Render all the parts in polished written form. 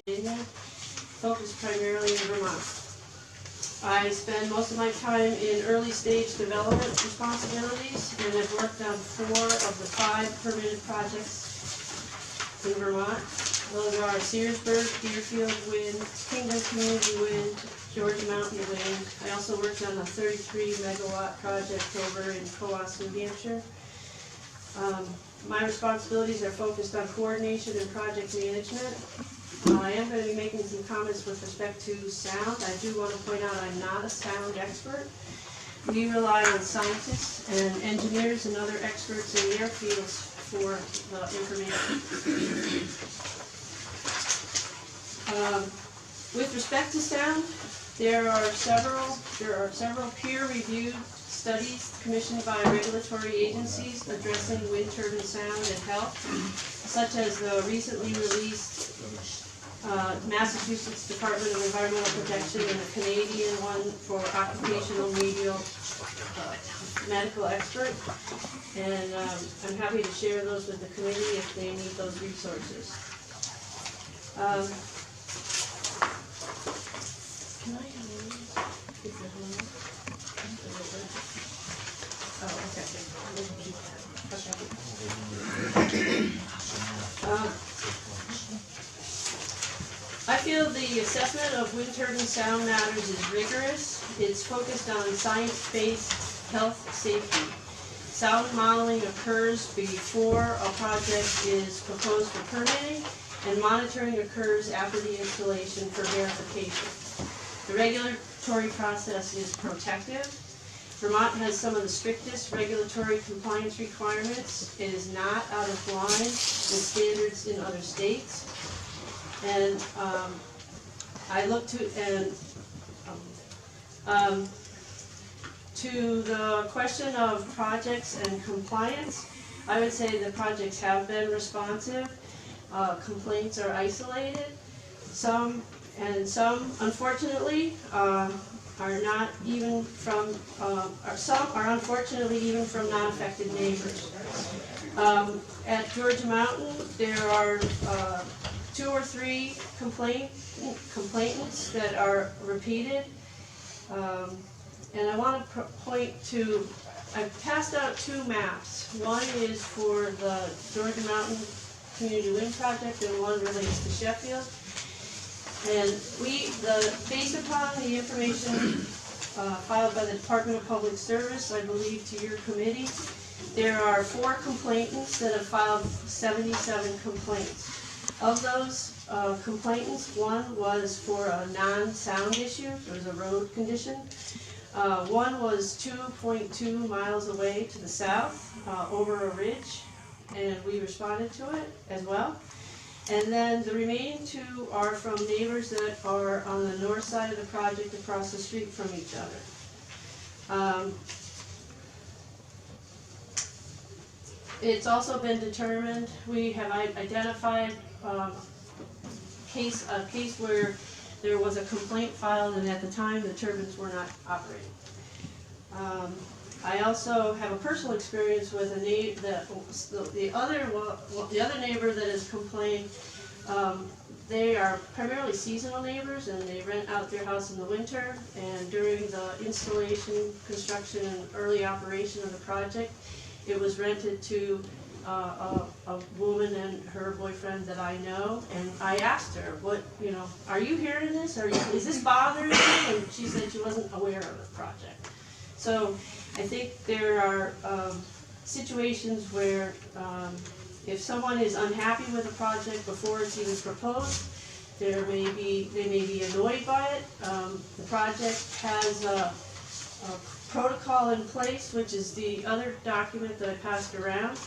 focused primarily in Vermont. I spend most of my time in early stage development responsibilities, and I've worked on 4 of the 5 permitted projects in Vermont. Those are Searsburg, Deerfield Wind, Kingdom Community Wind, GeorgiaMountainWind. I also worked on a 33 megawatt project over in Coas, New Hampshire. My responsibilities are focused on coordination and project management. I am going to be making some comments with respect to sound. I do want to point out I'm not a sound expert. We rely on scientists and engineers and other experts in their fields for the information. With respect to sound, there are several peer-reviewed studies commissioned by regulatory agencies addressing wind turbine sound and health, such as the recently released Massachusetts Department of Environmental Protection and the Canadian one for occupational medical expert. And I'm happy to share those with the committee if they need those resources. Can I have I feel the assessment of wind turbine sound matters is rigorous. It's focused on science-based health safety. Sound modeling occurs before a project is proposed for permitting, and monitoring occurs after the installation for verification. The regulatory process is protective. Vermont has some of the strictest regulatory compliance requirements. It is not out of line with standards in other states. And I look to, to the question of projects and compliance, I would say the projects have been responsive. Complaints are isolated. Some unfortunately are not even from, some are unfortunately even from non-affected neighbors. At Georgia Mountain, there are 2 or 3 complainants that are repeated. And I want to point to, I've passed out 2 maps. One is for the Georgia Mountain Community Wind Project and one relates to Sheffield. And based upon the information filed by the Department of Public Service, I believe to your committee, there are 4 complainants that have filed 77 complaints. Of those complainants, one was for a non-sound issue, there was a road condition. One was 2.2 miles away to the south, over a ridge, and we responded to it as well. And then the remaining 2 are from neighbors that are on the north side of the project across the street from each other. It's also been determined, we have identified a case where there was a complaint filed and at the time the turbines were not operating. I also have a personal experience with a the other neighbor that has complained. They are primarily seasonal neighbors and they rent out their house in the winter, and during the installation, construction, and early operation of the project, it was rented to a woman and her boyfriend that I know, and I asked her, are you hearing this? Is this bothering you? And she said she wasn't aware of the project. So I think there are situations where if someone is unhappy with a project before it's even proposed, they may be annoyed by it. The project has a protocol in place, which is the other document that I passed around.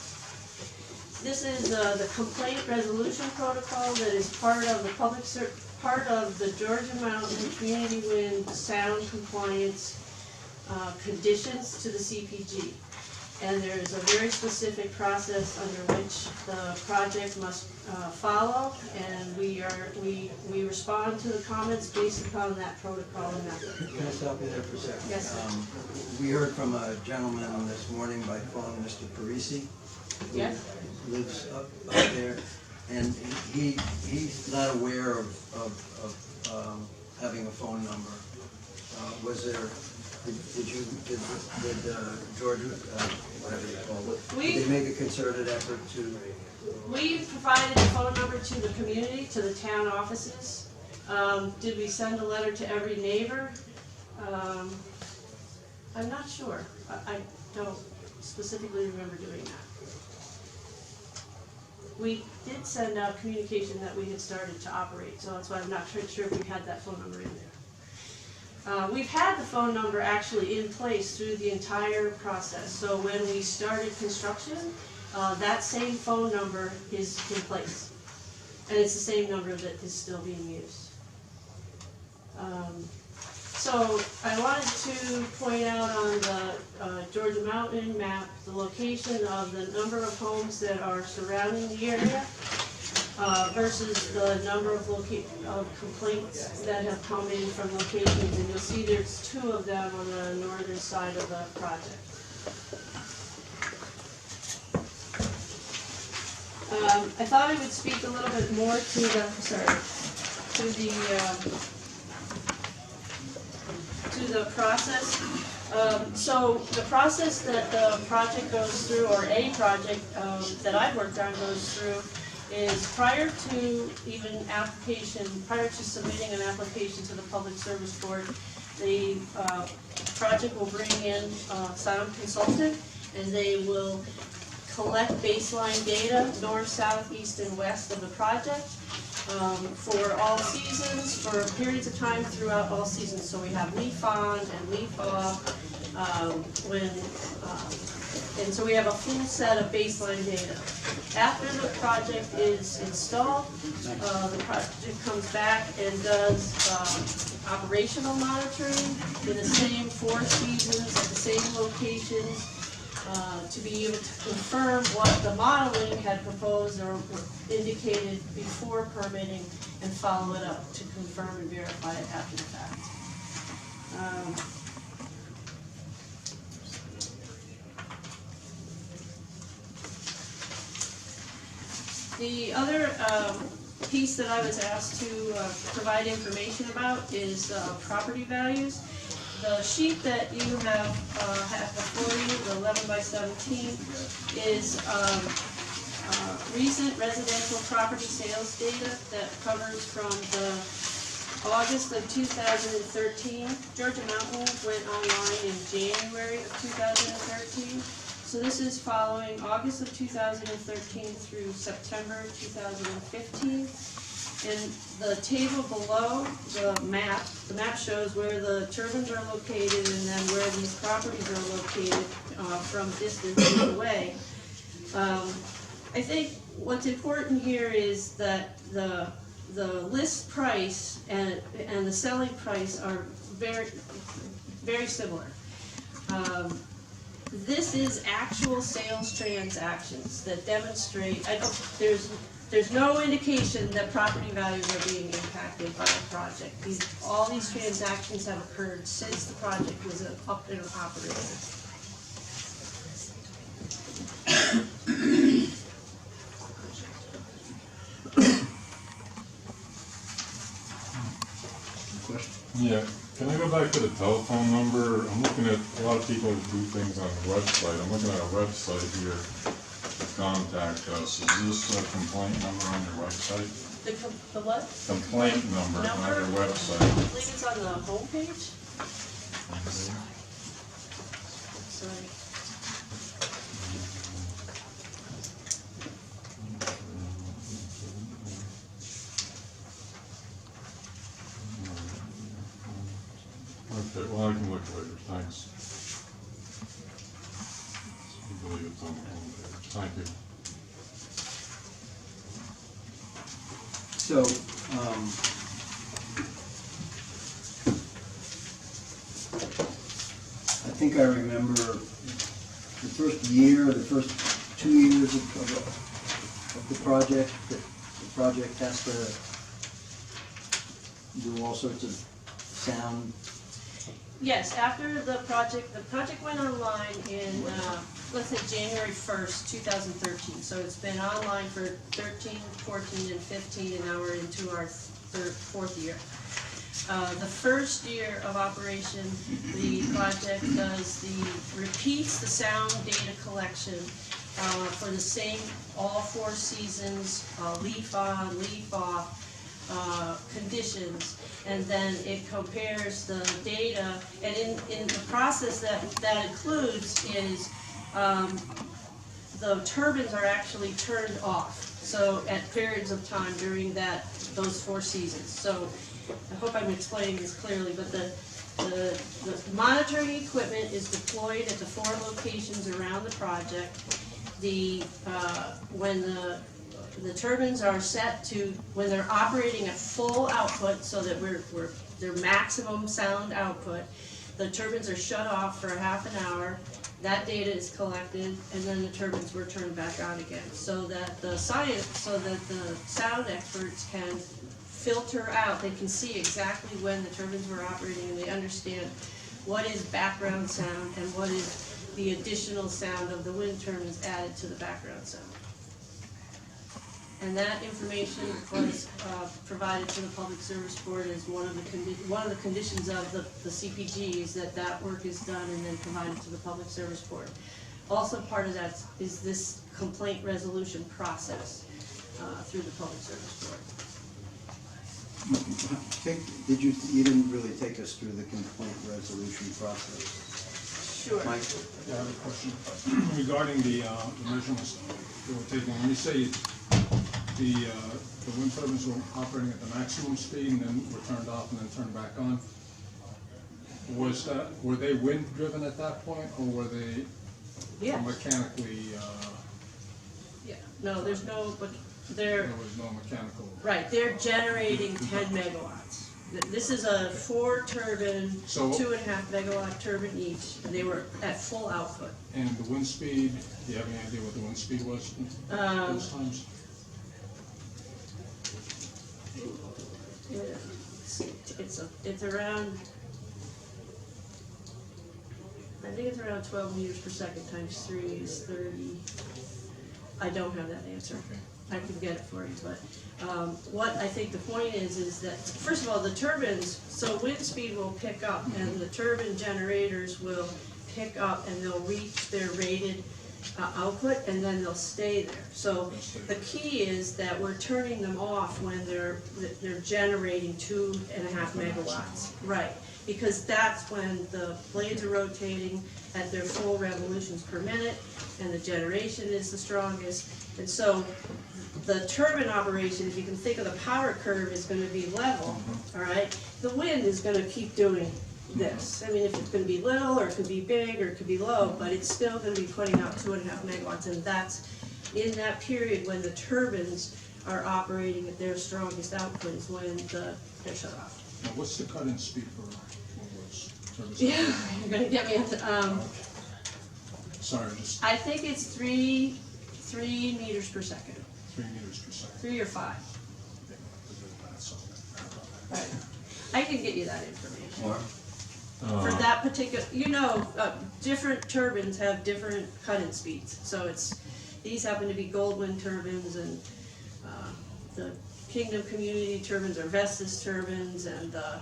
This is the complaint resolution protocol that is part of the part of the Georgia Mountain Community Wind sound compliance conditions to the CPG. And there is a very specific process under which the project must follow, and we respond to the comments based upon that protocol and method. Can I stop you there for a second? Yes, sir. We heard from a gentleman this morning by phone, Mr. Parisi, who Yes. lives up there, And he's not aware of having a phone number. Was there, did Georgia, whatever you call it, did they make a concerted effort to? We provided a phone number to the community, to the town offices. Did we send a letter to every neighbor? I'm not sure. I don't specifically remember doing that. We did send out communication that we had started to operate, so that's why I'm not sure if we had that phone number in there. We've had the phone number actually in place through the entire process. So when we started construction, that same phone number is in place. And it's the same number that is still being used. So I wanted to point out on the Georgia Mountain map, the location of the number of homes that are surrounding the area versus the number of complaints that have come in from locations. And you'll see there's 2 of them on the northern side of the project. I thought I would speak a little bit more to the process. So the process that the project goes through, or a project that I've worked on goes through, is prior to submitting an application to the Public Service Board, the project will bring in a sound consultant, and they will collect baseline data, north, south, east, and west of the project, for all seasons, for periods of time throughout all seasons. So we have leaf on and leaf off, and so we have a full set of baseline data. After the project is installed, the project comes back and does operational monitoring in the same 4 seasons at the same locations, to be able to confirm what the modeling had proposed or indicated before permitting, and follow it up to confirm and verify it after the fact. The other piece that I was asked to provide information about is property values. The sheet that you have before you, the 11 by 17, is recent residential property sales data that covers from the August of 2013. Georgia Mountain went online in January of 2013. So this is following August of 2013 through September 2015. And the table below, the map shows where the turbines are located and then where these properties are located from distances away. I think what's important here is that the list price and the selling price are very, very similar. This is actual sales transactions that demonstrate, there's no indication that property values are being impacted by the project. All these transactions have occurred since the project was up and operating. Yeah, can I go back to the telephone number? I'm looking at, a lot of people do things on the website. I'm looking at a website here to contact us. Is this a complaint number on your website? The what? Complaint number on your website. I believe it's on the homepage. Sorry. Okay, well, I can look later, thanks. I believe it's on the homepage. Thank you. So, I think I remember the first year, the first 2 years of the project, that the project has to do all sorts of sound. Yes, after the project went online in let's say January 1st, 2013. So it's been online for 13, 14, and 15, and now we're into our fourth year. The first year of operation, the project repeats the sound data collection for the same all 4 seasons, leaf on, leaf off conditions, and then it compares the data, and in the process that includes is the turbines are actually turned off, so at periods of time during those 4 seasons. So I hope I'm explaining this clearly, but the monitoring equipment is deployed at the 4 locations around the project. When the turbines are set to, when they're operating at full output, so that their maximum sound output, the turbines are shut off for half an hour. That data is collected, and then the turbines were turned back on again, so that the sound experts can filter out. They can see exactly when the turbines were operating, and they understand what is background sound and what is the additional sound of the wind turbines added to the background sound. And that information was provided to the Public Service Board as one of the conditions of the CPG is that work is done and then provided to the Public Service Board. Also part of that is this complaint resolution process through the Public Service Board. You didn't really take us through the complaint resolution process. Sure. Mike? Yeah, I have a question regarding the measurements that were taken. When you say the wind turbines were operating at the maximum speed and then were turned off and then turned back on, were they wind driven at that point, or were they mechanically? Yeah. No, there was no mechanical. Right, they're generating 10 megawatts. This is a 4 turbine, 2.5 megawatt turbine each, and they were at full output. And the wind speed, do you have any idea what the wind speed was those times? It's around, I think it's around 12 meters per second times 3 is 30. I don't have that answer. Okay. I can get it for you, but what I think the point is that, first of all, the turbines, so wind speed will pick up, and the turbine generators will pick up, and they'll reach their rated output, and then they'll stay there. So the key is that we're turning them off when they're generating 2.5 megawatts, right? Because that's when the blades are rotating at their full revolutions per minute, and the generation is the strongest. And so the turbine operation, if you can think of the power curve, is going to be level, all right? The wind is going to keep doing this. I mean, if it's going to be little, or it could be big, or it could be low, but it's still going to be putting out 2.5 megawatts, and that's in that period when the turbines are operating at their strongest output is when they're shut off. Now, what's the cut-in speed for those turbines? Yeah, you're going to get me into, Sorry, just I think it's 3 meters per second. 3 meters per second. 3 or 5. Right. I can get you that information. For that particular, different turbines have different cut-in speeds. So these happen to be Goldwind turbines, and the Kingdom Community turbines are Vestas turbines, and the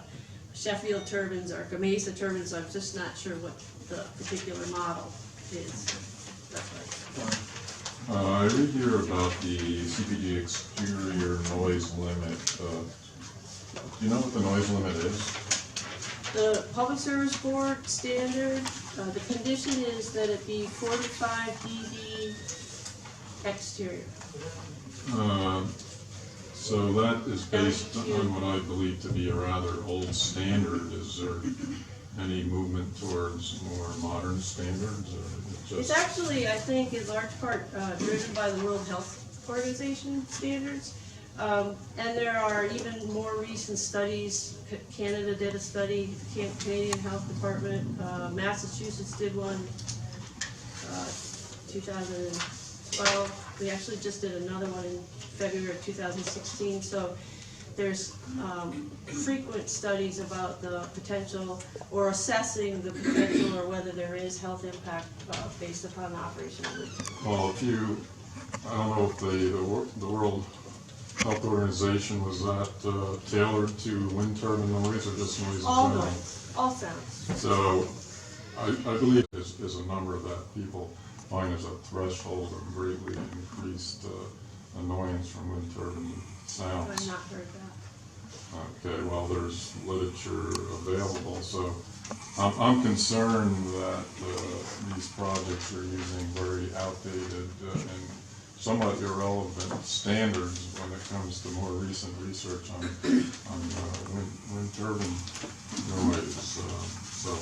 Sheffield turbines are Gamesa turbines. So I'm just not sure what the particular model is. That's right. I read here about the CPG exterior noise limit. Do you know what the noise limit is? The Public Service Board standard, the condition is that it be 45 dB exterior. So that is based on what I believe to be a rather old standard. Is there any movement towards more modern standards, or It's actually, I think, in large part driven by the World Health Organization standards. And there are even more recent studies. Canada did a study, Canadian Health Department, Massachusetts did one, 2012. We actually just did another one in February of 2016. So there's frequent studies about the potential, or assessing the potential, or whether there is health impact based upon the operation of wind turbines. Well, if you, I don't know if the World Health Organization was that tailored to wind turbine noise or just noise in All general? noise, all sounds. So, I believe there's a number that people find as a threshold of greatly increased annoyance from wind turbine sounds. I've not heard that. Okay, well, there's literature available, so I'm concerned that these projects are using very outdated and somewhat irrelevant standards when it comes to more recent research on wind turbine noise. So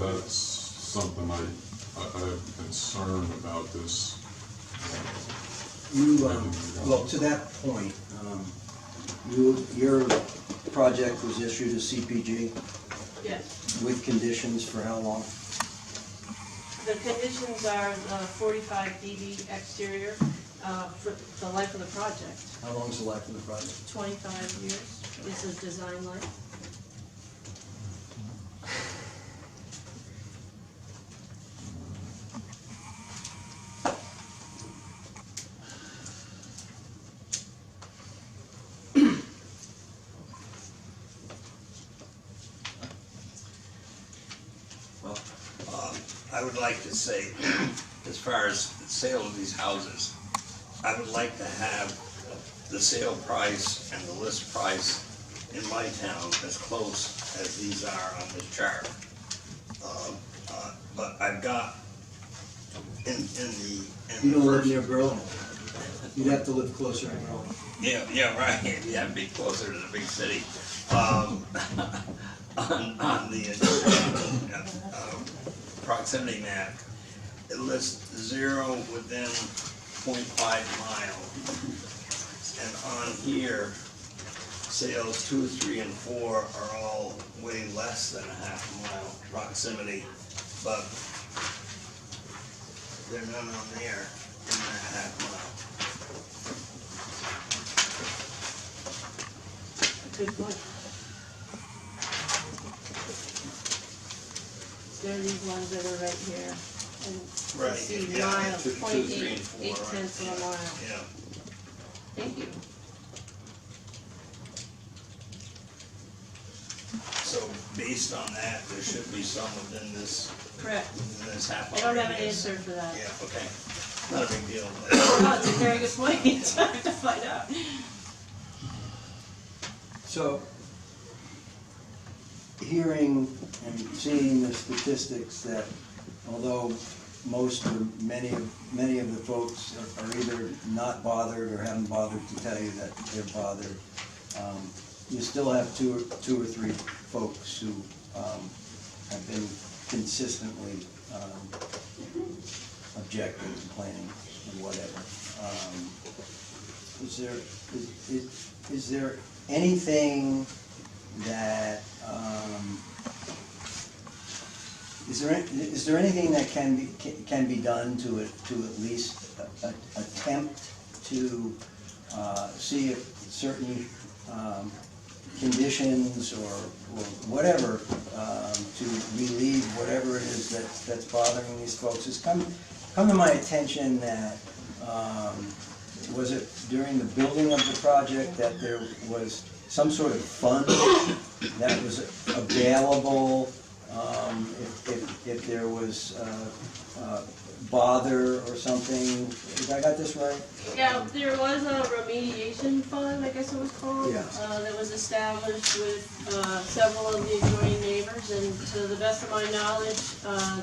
that's something I'm concerned about this. Well, to that point, your project was issued a CPG Yes. with conditions for how long? The conditions are 45 dB exterior for the life of the project. How long is the life of the project? 25 years is the design life. Well, I would like to say, as far as the sale of these houses, I would like to have the sale price and the list price in my town as close as these are on this chart. But I've got You don't live near Berlin. You'd have to live closer to Berlin. Yeah, right, you have to be closer to the big city. On the proximity map, it lists 0 within 0.5 mile. And on here, sales 2, 3, and 4 are all way less than a half mile proximity, but they're none on there in that half mile. Good point. There are these ones that are right here, and you Right, see yeah, mile, 2, 3, and 4, 0.8 tenths of a mile. Yeah. Thank you. So based on that, there should be some within this Correct. half I hour. don't have an radius. answer for that. Yeah, okay. Not a big deal, but Oh, it's a very good point. I have to find out. So, hearing and seeing the statistics that although most or many of the folks are either not bothered or haven't bothered to tell you that they're bothered, you still have two or three folks who have been consistently objecting, complaining, and whatever. Is there anything that is there anything that can be done to at least attempt to see if certain conditions or whatever to relieve whatever it is that's bothering these folks? It's come to my attention that was it during the building of the project that there was some sort of fund that was available if there was bother or something. I got this right? Yeah, there was a remediation fund, I guess it was called. Yeah. That was established with several of the adjoining neighbors, and to the best of my knowledge,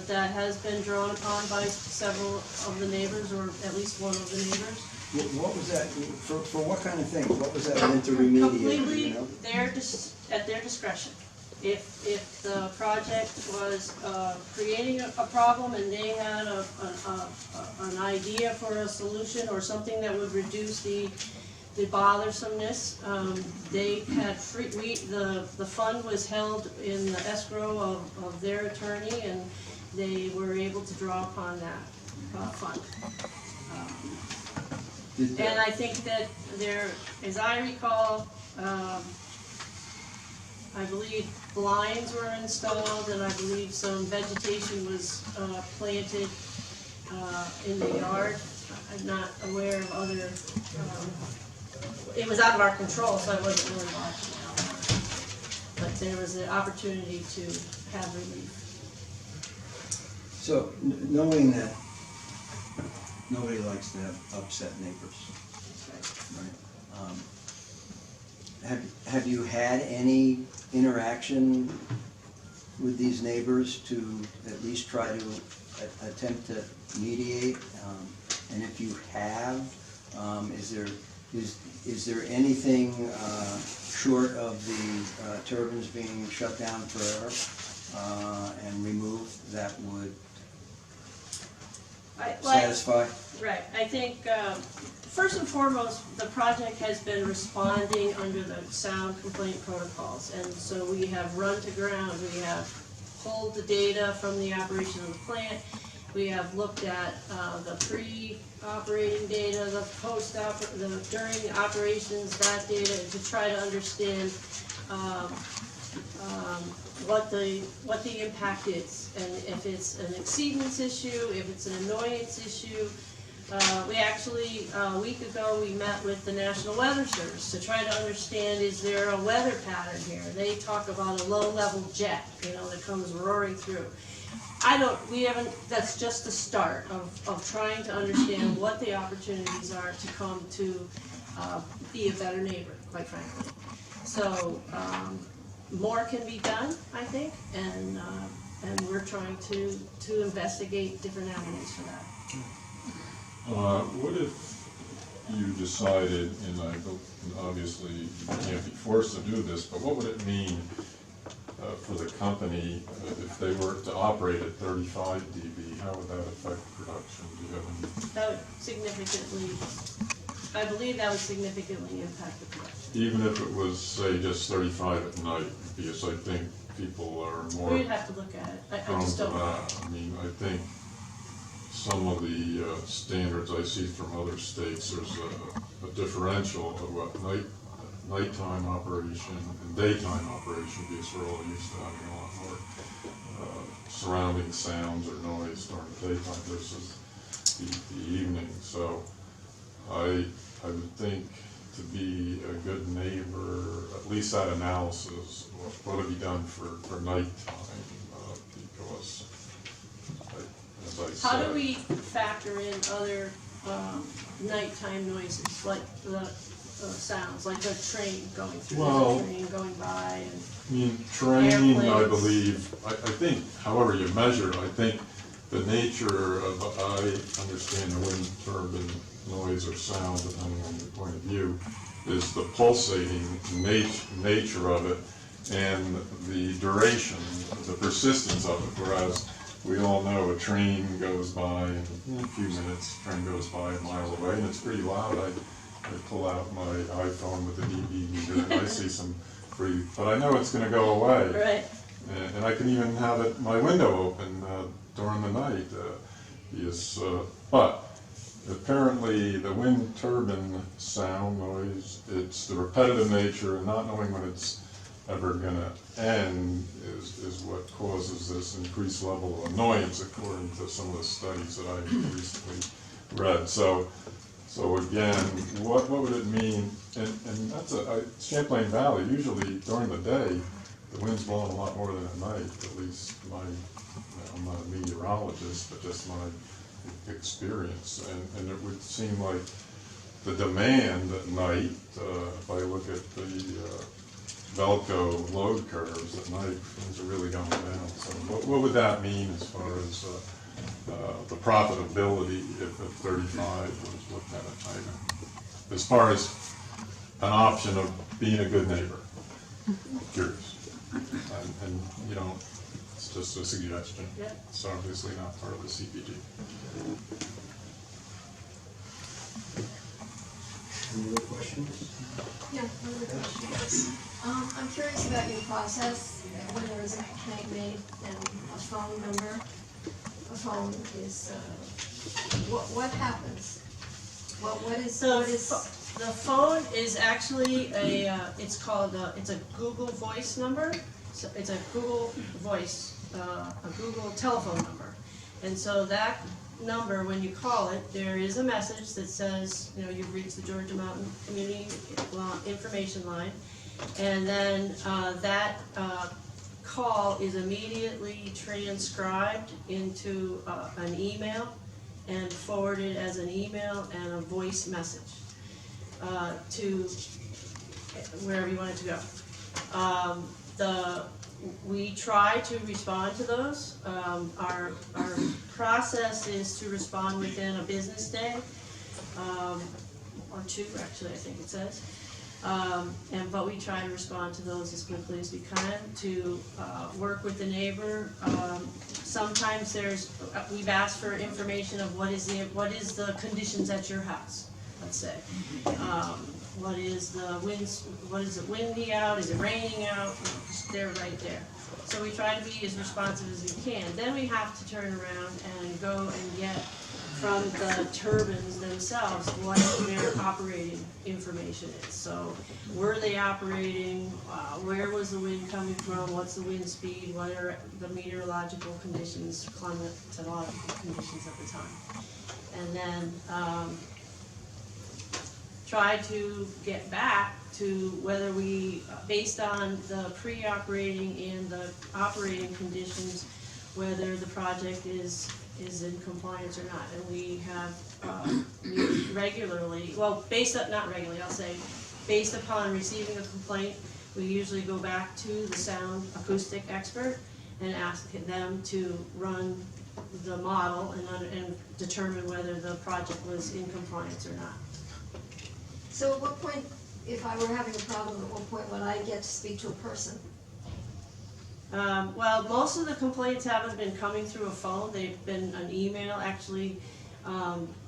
that has been drawn upon by several of the neighbors, or at least one of the neighbors. What was that, for what kind of thing? What was that meant to remediate, Completely you know? at their discretion. If the project was creating a problem and they had an idea for a solution or something that would reduce the bothersomeness, they had the fund was held in the escrow of their attorney, and they were able to draw upon that fund. And I think that there, as I recall, I believe blinds were installed, and I believe some vegetation was planted in the yard. I'm not aware of other, it was out of our control, so I wasn't really watching out. But there was an opportunity to have relief. So, knowing that nobody likes to have upset neighbors, right? Have you had any interaction with these neighbors to at least try to attempt to mediate? And if you have, is there anything short of the turbines being shut down forever and removed that would satisfy? Right, I think, first and foremost, the project has been responding under the sound complaint protocols. And so we have run to ground, we have pulled the data from the operation of the plant, we have looked at the pre-operating data, the during the operations, that data, to try to understand what the impact is, and if it's an exceedance issue, if it's an annoyance issue. We actually, a week ago, we met with the National Weather Service to try to understand, is there a weather pattern here? They talk about a low-level jet, that comes roaring through. That's just the start of trying to understand what the opportunities are to come to be a better neighbor, quite frankly. So, more can be done, I think, and we're trying to investigate different avenues for that. What if you decided, and obviously you can't be forced to do this, but what would it mean for the company if they were to operate at 35 dB? How would that affect production? Do you have any? That would significantly, I believe that would significantly impact the production. Even if it was, say, just 35 at night, because I think people are more We'd have to look at it. I prone just to don't know. that. I mean, I think some of the standards I see from other states, there's a differential of what nighttime operation and daytime operation, because we're all used to having a lot more surrounding sounds or noise during the daytime versus the evening. So I would think to be a good neighbor, at least that analysis, what have you done for nighttime? Because, as I said, How do we factor in other nighttime noises, like the sounds, like a train going through, Well, a train going by, and I mean, train, I airplanes. believe, I think, however you measure it, I think the nature of, I understand the wind turbine noise or sound, depending on your point of view, is the pulsating nature of it and the duration, the persistence of it, whereas we all know a train goes by in a few minutes, a train goes by a mile away, and it's pretty loud. I pull out my iPhone with the dB meter and I see some pretty, but I know it's gonna go away. right. And I can even have my window open during the night. But apparently the wind turbine sound noise, it's the repetitive nature and not knowing when it's ever gonna end is what causes this increased level of annoyance, according to some of the studies that I recently read. So again, what would it mean? And that's Champlain Valley, usually during the day, the wind's blowing a lot more than at night, at least I'm not a meteorologist, but just my experience. And it would seem like the demand at night, if I look at the Velco load curves at night, things are really going down. So what would that mean as far as the profitability if 35 was looked at night? As far as an option of being a good neighbor? Curious. And you know, it's just a suggestion. Yeah. It's obviously not part of the CPG. Any other questions? Yeah, another question. I'm curious about your process when there is a complaint made and a phone number. A phone is, what happens? What is? The phone is actually it's called, it's a Google Voice number. So it's a Google Voice, a Google telephone number. And so that number, when you call it, there is a message that says, you know, you've reached the Georgia Mountain Community Information Line. And then that call is immediately transcribed into an email and forwarded as an email and a voice message to wherever you want it to go. We try to respond to those. Our process is to respond within a business day, or two, actually, I think it says. But we try to respond to those as quickly as we can to work with the neighbor. Sometimes we've asked for information of what is the conditions at your house, let's say. What is it windy out, is it raining out? They're right there. So we try to be as responsive as we can. Then we have to turn around and go and get from the turbines themselves what their operating information is. So were they operating, where was the wind coming from, what's the wind speed, what are the meteorological conditions, climatological conditions at the time. And then try to get back to whether we, based on the pre-operating and the operating conditions, whether the project is in compliance or not. And we have regularly, well, not regularly, I'll say, based upon receiving a complaint, we usually go back to the sound acoustic expert and ask them to run the model and determine whether the project was in compliance or not. So at what point, if I were having a problem, at what point would I get to speak to a person? Well, most of the complaints haven't been coming through a phone. They've been an email, actually,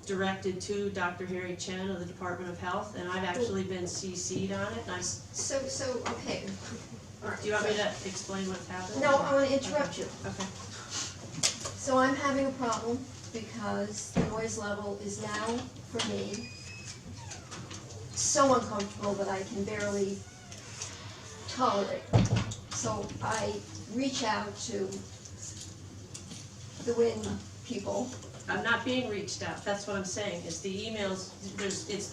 directed to Dr. Harry Chen of the Department of Health, and I've actually been CC'd on it. And So, okay. All right. do you want me to explain what's happened? No, I want to interrupt you. Okay. So I'm having a problem because the noise level is now, for me, so uncomfortable that I can barely tolerate. So I reach out to the wind people. I'm not being reached out. That's what I'm saying, is the emails,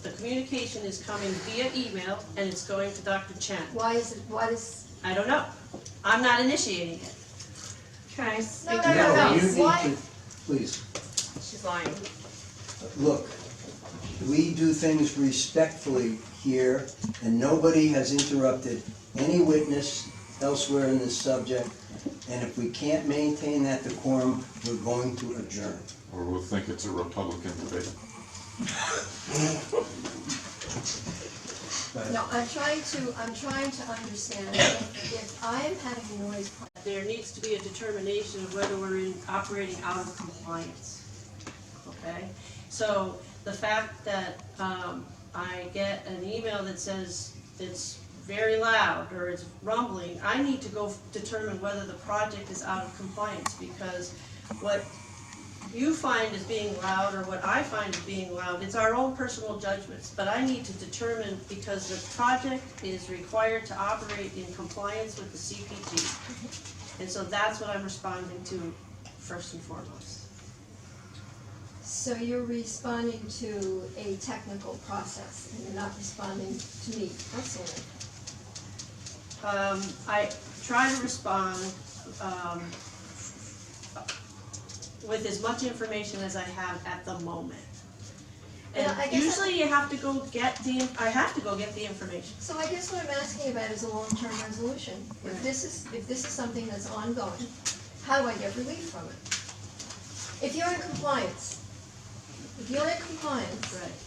the communication is coming via email, and it's going to Dr. Chen. Why is it, I don't know. I'm not initiating it. Okay. No, you need why? to, please, She's lying. look, we do things respectfully here, and nobody has interrupted any witness elsewhere in this subject, and if we can't maintain that decorum, we're going to adjourn. Or we'll think it's a Republican debate. No, I'm trying to understand if I am having a noise problem. There needs to be a determination of whether we're operating out of compliance. Okay? So the fact that I get an email that says it's very loud or it's rumbling, I need to go determine whether the project is out of compliance, because what you find as being loud or what I find as being loud, it's our own personal judgments, but I need to determine, because the project is required to operate in compliance with the CPG. And so that's what I'm responding to first and foremost. So you're responding to a technical process, and you're not responding to me personally. I try to respond with as much information as I have at the moment. And Yeah, I guess usually you have to go get I have to go get the information. So I guess what I'm asking about is a long-term resolution. If this is something that's ongoing, how do I get relief from it? If you're in compliance, Right.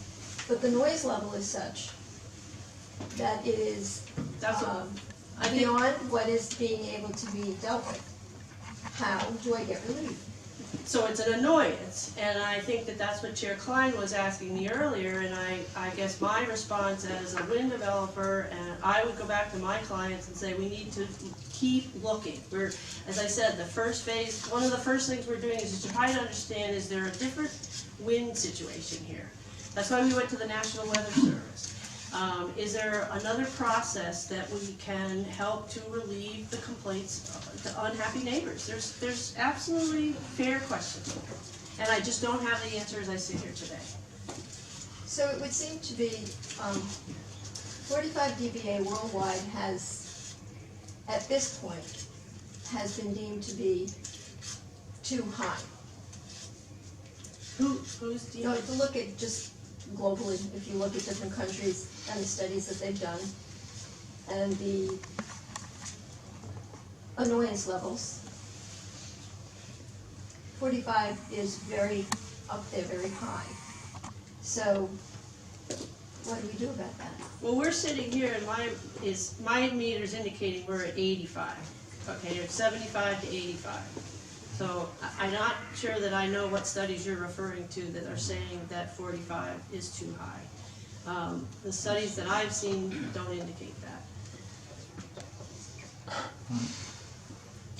but the noise level is such that it is That's what I think. beyond what is being able to be dealt with, how do I get relief? So it's an annoyance, and I think that that's what Chair Klein was asking me earlier, and I guess my response as a wind developer, and I would go back to my clients and say, we need to keep looking. As I said, the first phase, one of the first things we're doing is to try to understand, is there a different wind situation here? That's why we went to the National Weather Service. Is there another process that we can help to relieve the complaints of the unhappy neighbors? There's absolutely fair questions, and I just don't have the answer as I sit here today. So it would seem to be, 45 dBA worldwide has, at this point, has been deemed to be too high. Who's You know, if you look at just globally, if you look at different countries and the studies that they've done, and the annoyance levels, 45 is very up there, very high. So, what do we do about that? Well, we're sitting here and my meter's indicating we're at 85. Okay, it's 75 to 85. So I'm not sure that I know what studies you're referring to that are saying that 45 is too high. The studies that I've seen don't indicate that.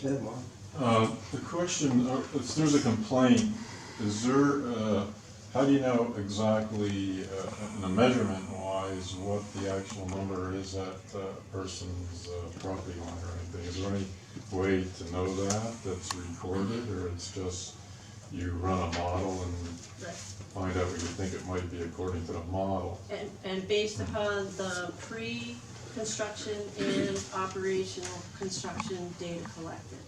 Good, Mark. The question, if there's a complaint, is there, how do you know exactly, in a measurement-wise, what the actual number is at a person's property line or anything? Is there any way to know that, that's recorded, or it's just you run a model and Right. find out what you think it might be according to the model? And based upon the pre-construction and operational construction data collected.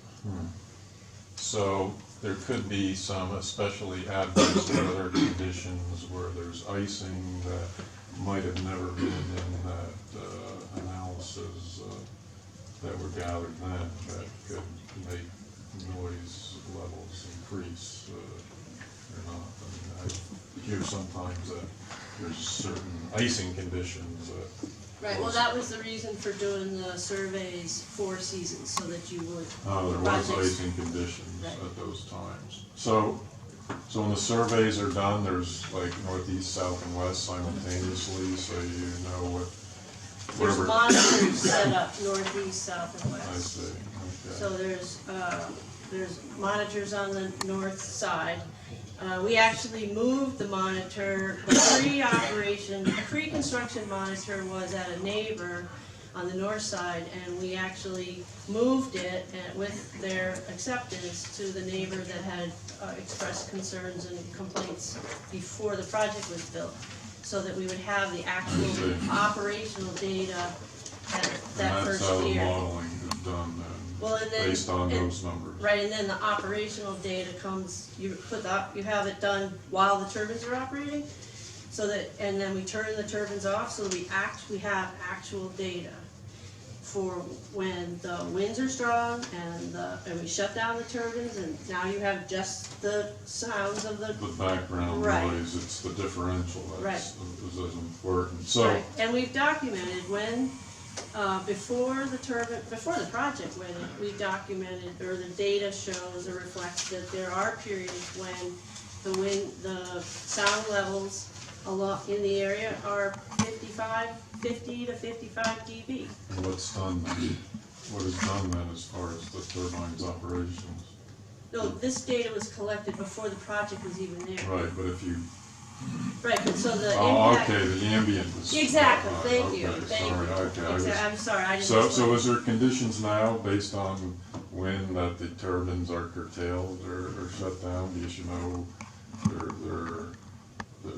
So there could be some especially adverse weather conditions where there's icing that might have never been in that analysis that were gathered then, that could make noise levels increase or not. I mean, I hear sometimes that there's certain icing conditions that. Right, well, that was the reason for doing the surveys 4 seasons, so that you would. There was projects- icing conditions Right. at those times. So when the surveys are done, there's like northeast, south, and west simultaneously, so you know what, There's wherever. monitors set up northeast, south, and I west. see, okay. So there's monitors on the north side. We actually moved the monitor, the pre-construction monitor was at a neighbor on the north side, and we actually moved it with their acceptance to the neighbor that had expressed concerns and complaints before the project was built, so that we would have the actual operational data that And first that's how the year. modeling is done Well, and then, then- based on and- those numbers. Right, and then the operational data comes, you have it done while the turbines are operating, so that, and then we turn the turbines off, so we have actual data for when the winds are strong and we shut down the turbines, and now you have just the sounds of the. The background Right. noise, it's the differential Right. that's as important. So, Right, and we've documented when, before the project went in, we documented, or the data shows or reflects that there are periods when the sound levels in the area are 50 to 55 dB. and what's done then? What is done then as far as the turbine's operations? No, this data was collected before the project was even there. Right, but if you, Right, but so the oh, impact. okay, the ambient was. Exactly, right, thank you, okay, thank sorry, you. okay, I was- I'm sorry, I didn't. So explain. is there conditions now based on when that the turbines are curtailed or shut down because you know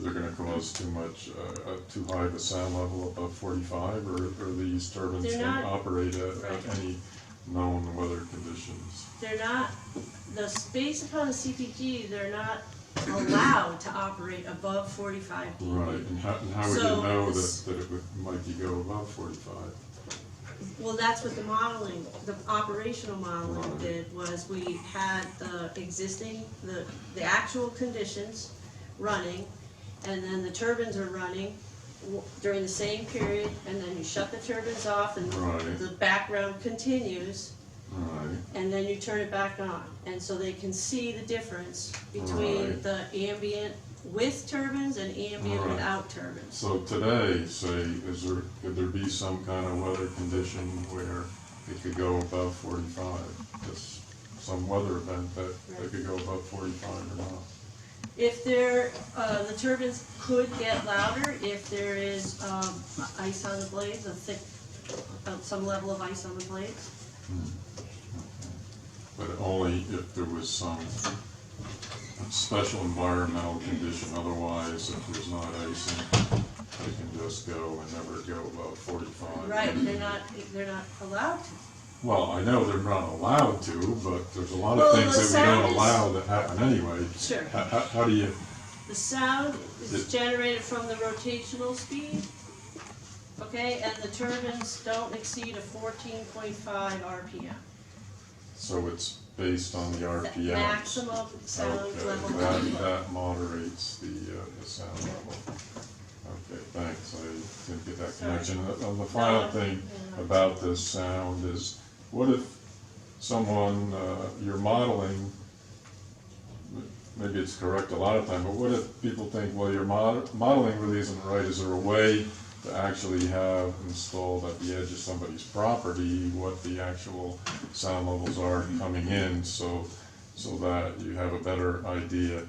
they're gonna cause too much, too high of a sound level above 45, or these turbines They're can not- operate at right. any known weather conditions? They're not, based upon the CPG, they're not allowed to operate above 45 dB. Right, and how would you So know it's- that it might go above 45? Well, that's what the operational modeling Right. did, was we had the existing, the actual conditions running, and then the turbines are running during the same period, and then you shut the turbines off, and Right. the background continues, Right, and then you turn it back on. And so they can see the difference between Right. the ambient with turbines and ambient Right. without turbines. so today, say, could there be some kind of weather condition where it could go above 45? Just some weather event that could go above 45 or not? If there, the turbines could get louder if there is, ice on the blades, a thick, some level of ice on the blades. But only if there was some special environmental condition, otherwise, if there's not icing, they can just go and never go above 45. Right, they're not allowed to. Well, I know they're not allowed to, but there's a lot Well, of things the that we don't sound is- allow that happen anyway. Sure. How do you, The sound is It- generated from the rotational speed, okay, and the turbines don't exceed a 14.5 RPM. so it's based on the The RPM? maximum sound Okay, level. that moderates the sound level. Okay, thanks, I didn't get that Sorry. connection. The final No, thing yeah. about this sound is, what if someone, you're modeling, maybe it's correct a lot of time, but what if people think, well, your modeling really isn't right, is there a way to actually have installed at the edge of somebody's property what the actual sound levels are coming in, so that you have a better idea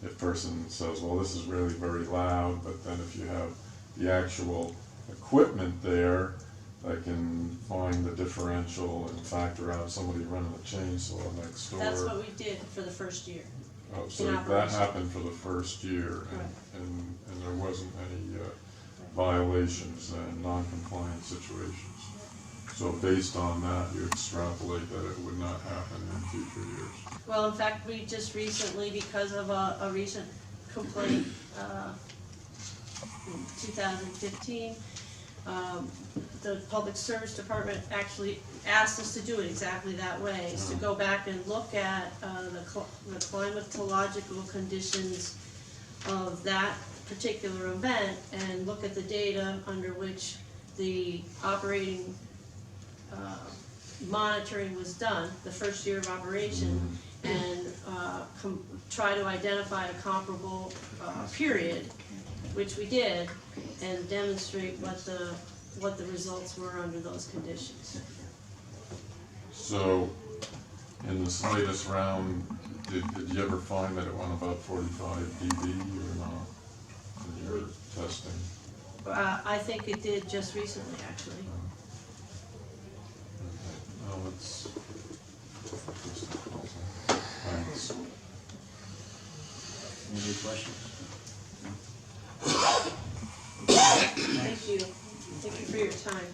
if person says, well, this is really very loud, but then if you have the actual equipment there that can find the differential and factor out somebody running a chainsaw next door. That's what we did for the first year. Oh, so in that operation. happened for the first year, Right. and there wasn't any violations and non-compliant situations. So based on that, you extrapolate that it would not happen in future years. Well, in fact, we just recently, because of a recent complaint, in 2015, the Public Service Department actually asked us to do it exactly that way, is to go back and look at the climatological conditions of that particular event and look at the data under which the operating monitoring was done, the first year of operation, and try to identify a comparable period, which we did, and demonstrate what the results were under those conditions. So, in this latest round, did you ever find that it went above 45 dB or not in your testing? I think it did just recently, actually. Well, it's thanks. Any questions? Thank you. Thank you for your time.